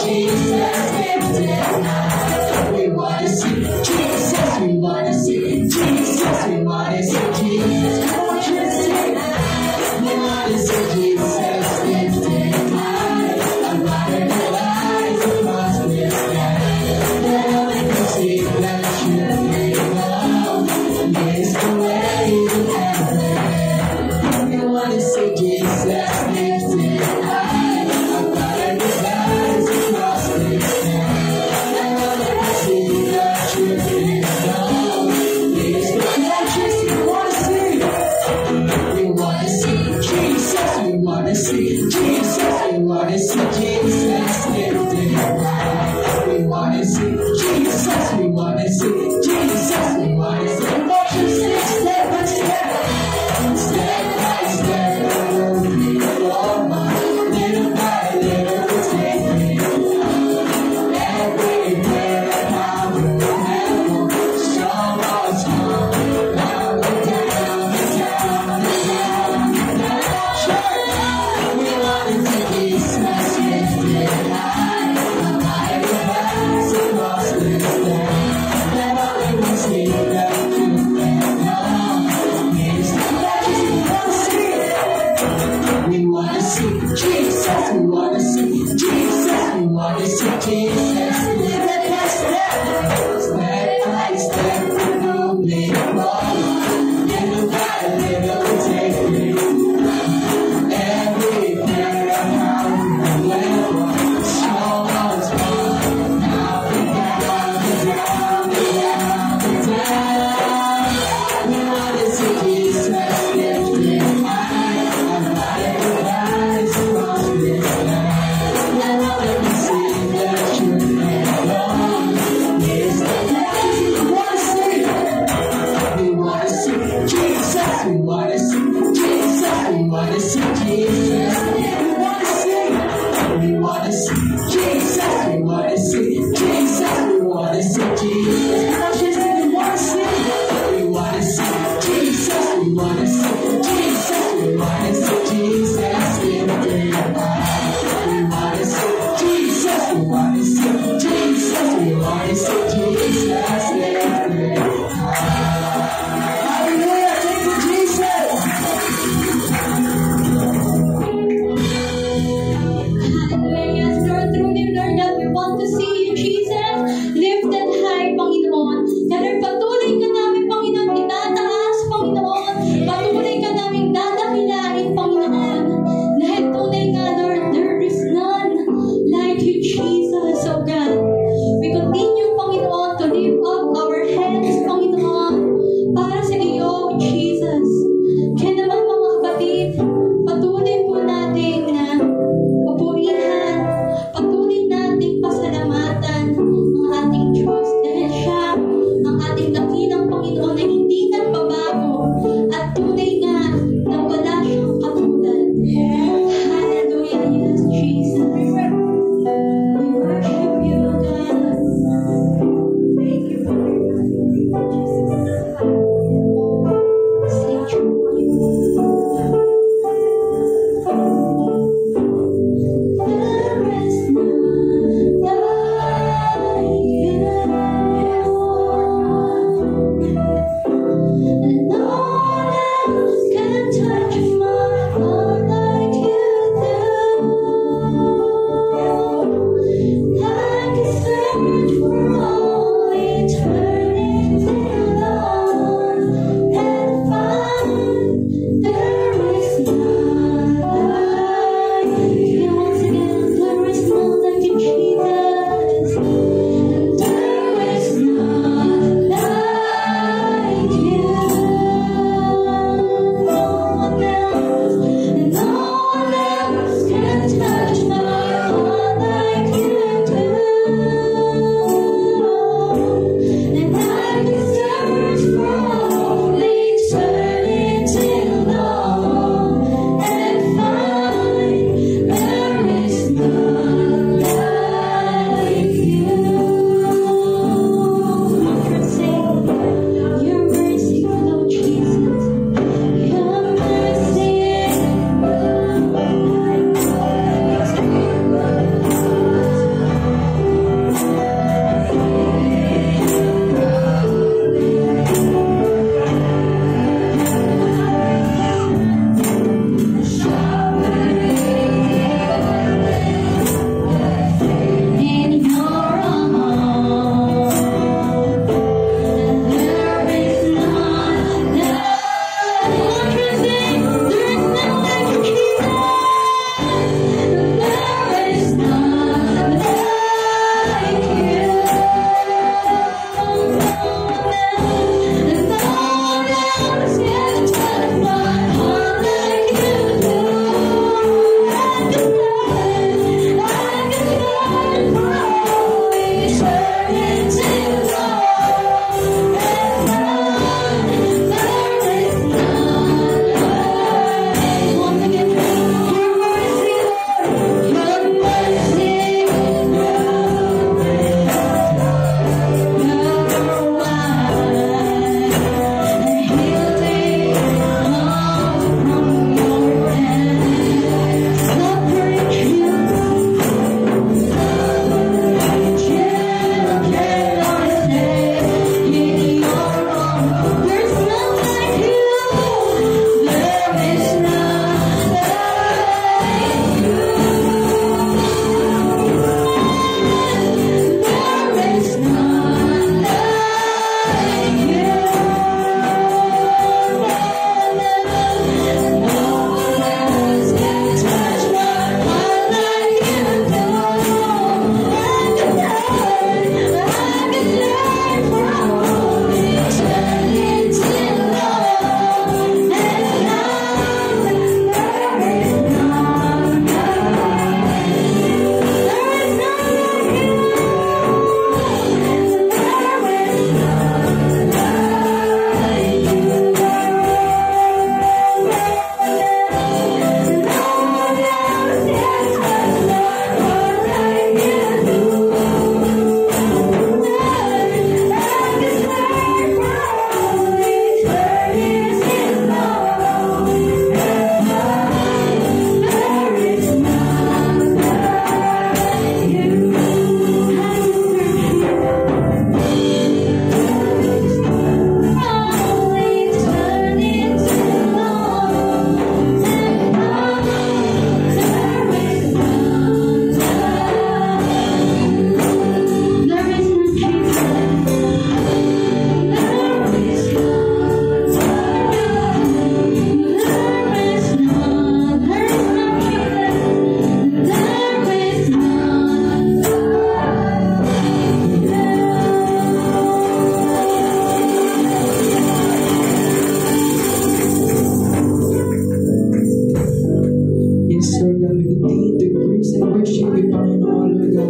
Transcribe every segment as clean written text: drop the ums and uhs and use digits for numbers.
Jesus lifted high. We want to see Jesus. We want to see Jesus. We want to see Jesus. Come on, just say that. We want to see Jesus lifted high. A brighter rise across this land. Now we can see that you made love. It's the way to heaven. We want to see Jesus lifted high. A brighter rise across this land. Now we can see that you made love. It's the way we want to see. We want to see Jesus. We want to see Jesus. We want to see Jesus lifted high. We want to see Jesus. We want to see Jesus. We want to see. Watch us step by step, step by step. Little by little, take me. Everywhere I will, so much more. Down and down and down and down and down. We want to see Jesus lifted high. A mighty rise across this land. Now we will see the truth and love. It's the legend we want to see. We want to see Jesus. We want to see Jesus. We want to see Jesus. Step by step, step by step, little bit more. Little by little, take me. Everywhere around the world, so much more. Now and down and down and down and down. We want to see Jesus lifted high. A brighter rise across this land. Now we can see the truth and love. It's the legend we want to see. We want to see Jesus. We want to see Jesus. We want to see Jesus. We want to see. We want to see Jesus. We want to see Jesus. We want to see Jesus. Come on, just say we want to see. We want to see Jesus. We want to see Jesus. We want to see Jesus lifted high. We want to see Jesus. We want to see Jesus. We want to see Jesus lifted high. Hallelujah. Thank you, Jesus. Yes, Lord, truly, Lord, that we want to see you, Jesus, lifted high, Panginoon. Na Lord, patuloy ka namin, Panginoon, itataas, Panginoon. Patuloy ka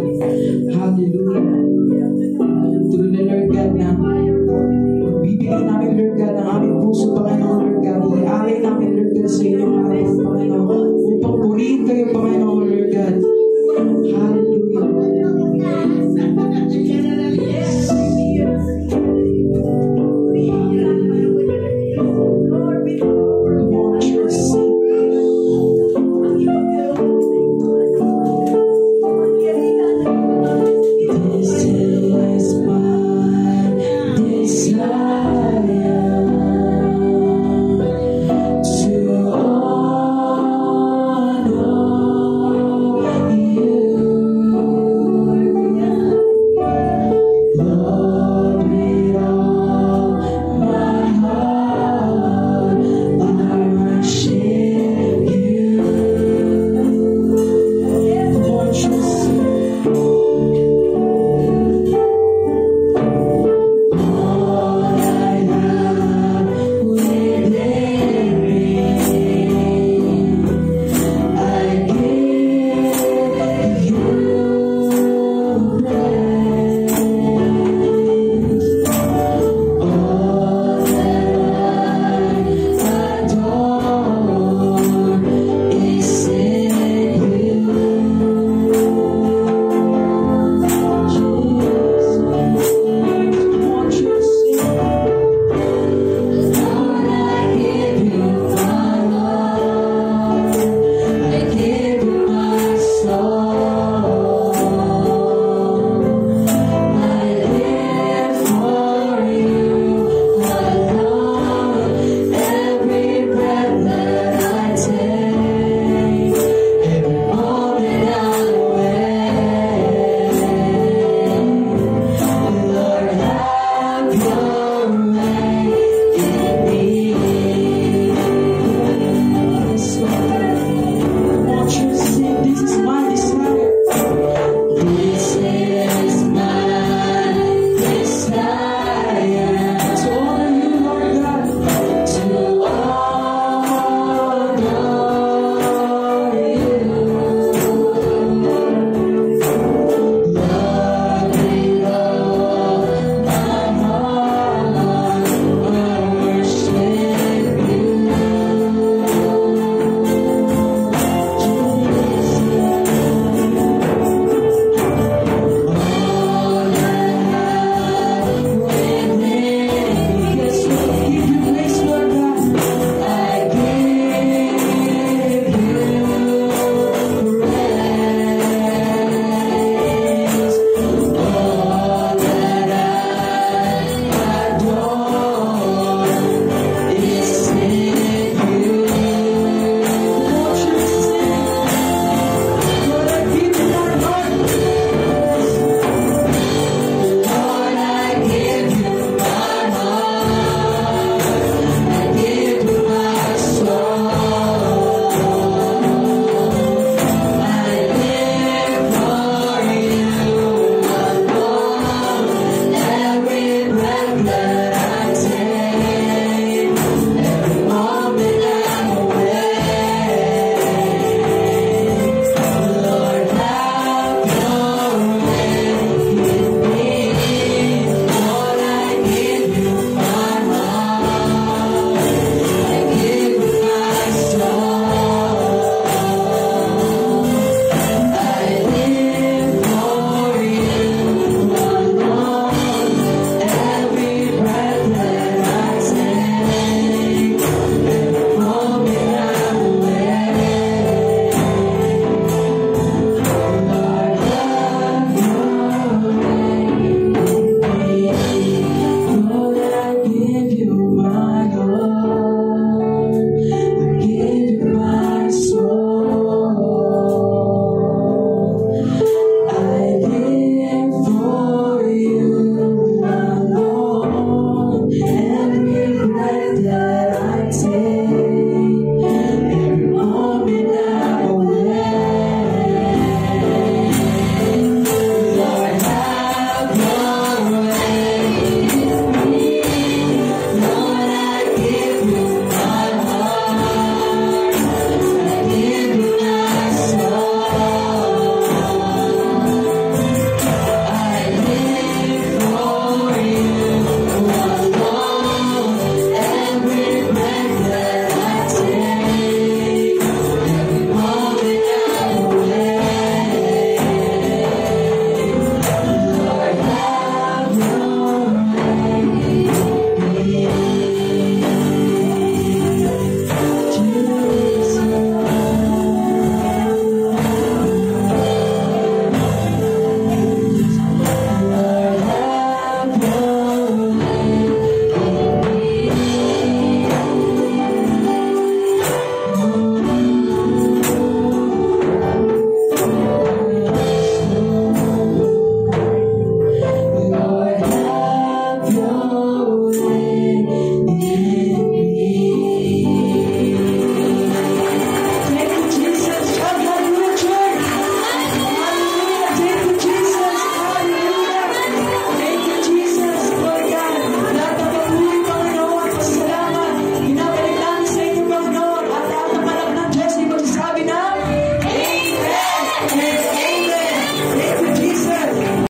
Lord.